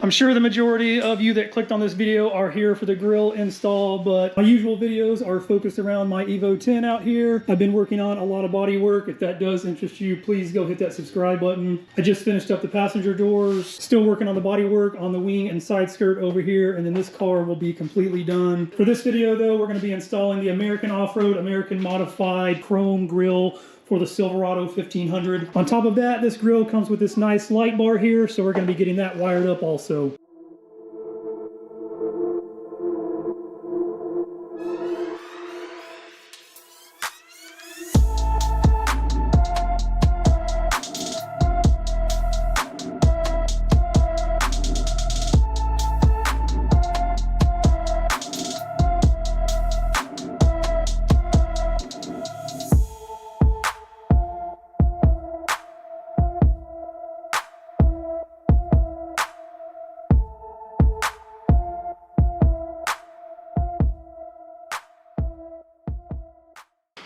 I'm sure the majority of you that clicked on this video are here for the grill install, but my usual videos are focused around my Evo 10 out here. I've been working on a lot of body work. If that does interest you, please go hit that subscribe button. I just finished up the passenger doors, still working on the body work on the wing and side skirt over here, and then this car will be completely done. For this video though, we're going to be installing the American Off-Road, American Modified Chrome Grill for the Silverado 1500. On top of that, this grill comes with this nice light bar here, so we're going to be getting that wired up also.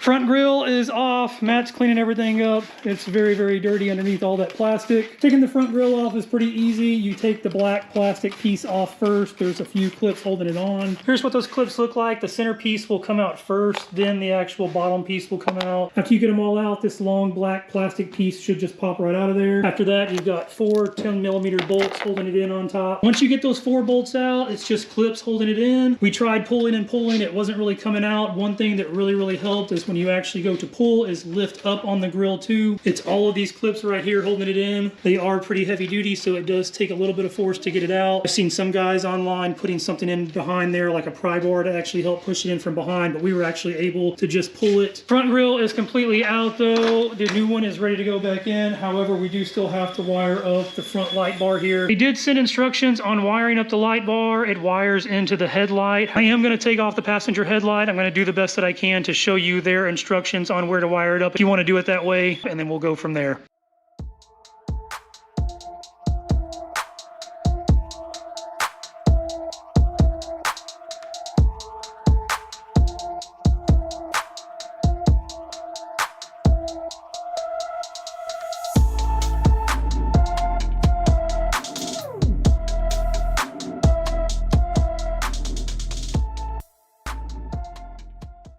Front grille is off. Matt's cleaning everything up. It's very, very dirty underneath all that plastic. Taking the front grille off is pretty easy. You take the black plastic piece off first. There's a few clips holding it on. Here's what those clips look like. The center piece will come out first, then the actual bottom piece will come out. After you get them all out, this long black plastic piece should just pop right out of there. After that, you've got 4 10mm bolts holding it in on top. Once you get those 4 bolts out, it's just clips holding it in. We tried pulling and pulling. It wasn't really coming out. One thing that really helped is when you actually go to pull is lift up on the grill too. It's all of these clips right here holding it in. They are pretty heavy duty, so it does take a little bit of force to get it out. I've seen some guys online putting something in behind there like a pry bar to actually help push it in from behind, but we were actually able to just pull it. Front grill is completely out though. The new one is ready to go back in. However, we do still have to wire up the front light bar here. They did send instructions on wiring up the light bar. It wires into the headlight. I am going to take off the passenger headlight. I'm going to do the best that I can to show you their instructions on where to wire it up if you want to do it that way, and then we'll go from there.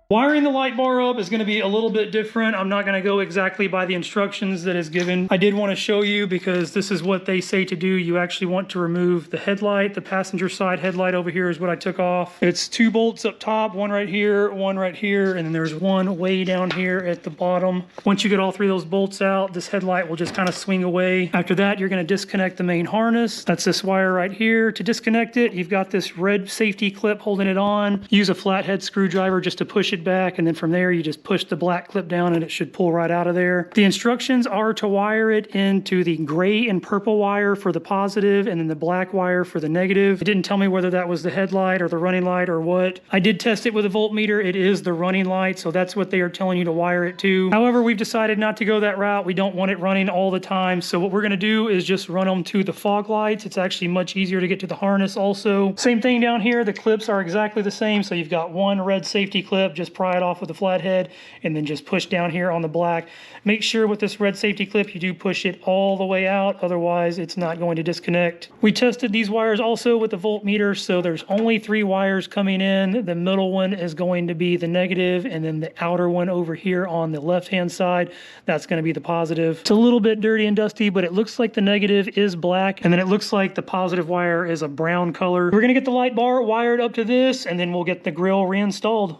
Wiring the light bar up is going to be a little bit different. I'm not going to go exactly by the instructions that is given. I did want to show you because this is what they say to do. You actually want to remove the headlight. The passenger side headlight over here is what I took off. It's 2 bolts up top, one right here, and then there's one way down here at the bottom. Once you get all 3 of those bolts out, this headlight will just kind of swing away. After that, you're going to disconnect the main harness. That's this wire right here. To disconnect it, you've got this red safety clip holding it on. Use a flathead screwdriver just to push it back, and then from there you just push the black clip down and it should pull right out of there. The instructions are to wire it into the gray and purple wire for the positive and then the black wire for the negative. It didn't tell me whether that was the headlight or the running light or what. I did test it with a voltmeter. It is the running light, so that's what they are telling you to wire it to. However, we've decided not to go that route. We don't want it running all the time, so what we're going to do is just run them to the fog lights. It's actually much easier to get to the harness also. Same thing down here. The clips are exactly the same, so you've got one red safety clip. Just pry it off with a flathead and then just push down here on the black. Make sure with this red safety clip you do push it all the way out, otherwise it's not going to disconnect. We tested these wires also with the voltmeter, so there's only 3 wires coming in. The middle one is going to be the negative, and then the outer one over here on the left hand side, that's going to be the positive. It's a little bit dirty and dusty, but it looks like the negative is black, and then it looks like the positive wire is a brown color. We're going to get the light bar wired up to this, and then we'll get the grill reinstalled.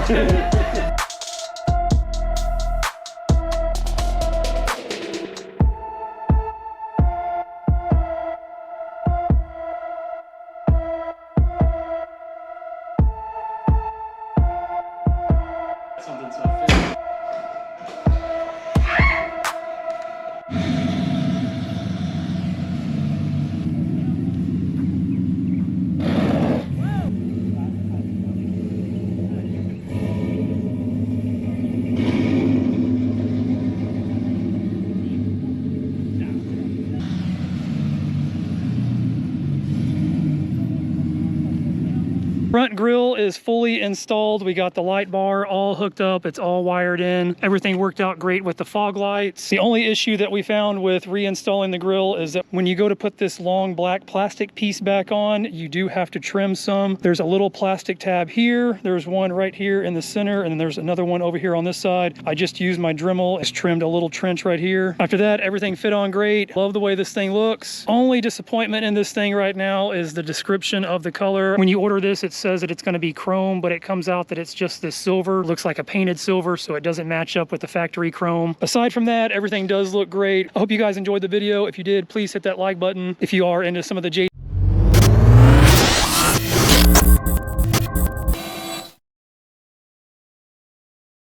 Something's not fitting. Front grille is fully installed. We got the light bar all hooked up. It's all wired in. Everything worked out great with the fog lights. The only issue that we found with reinstalling the grille is that when you go to put this long black plastic piece back on, you do have to trim some. There's a little plastic tab here. There's one right here in the center, and then there's another one over here on this side. I just used my Dremel. It's trimmed a little trench right here. After that, everything fit on great. Love the way this thing looks. Only disappointment in this thing right now is the description of the color. When you order this, it says that it's going to be chrome, but it comes out that it's just this silver. Looks like a painted silver, so it doesn't match up with the factory chrome. Aside from that, everything does look great. I hope you guys enjoyed the video. If you did, please hit that like button. If you are into some of the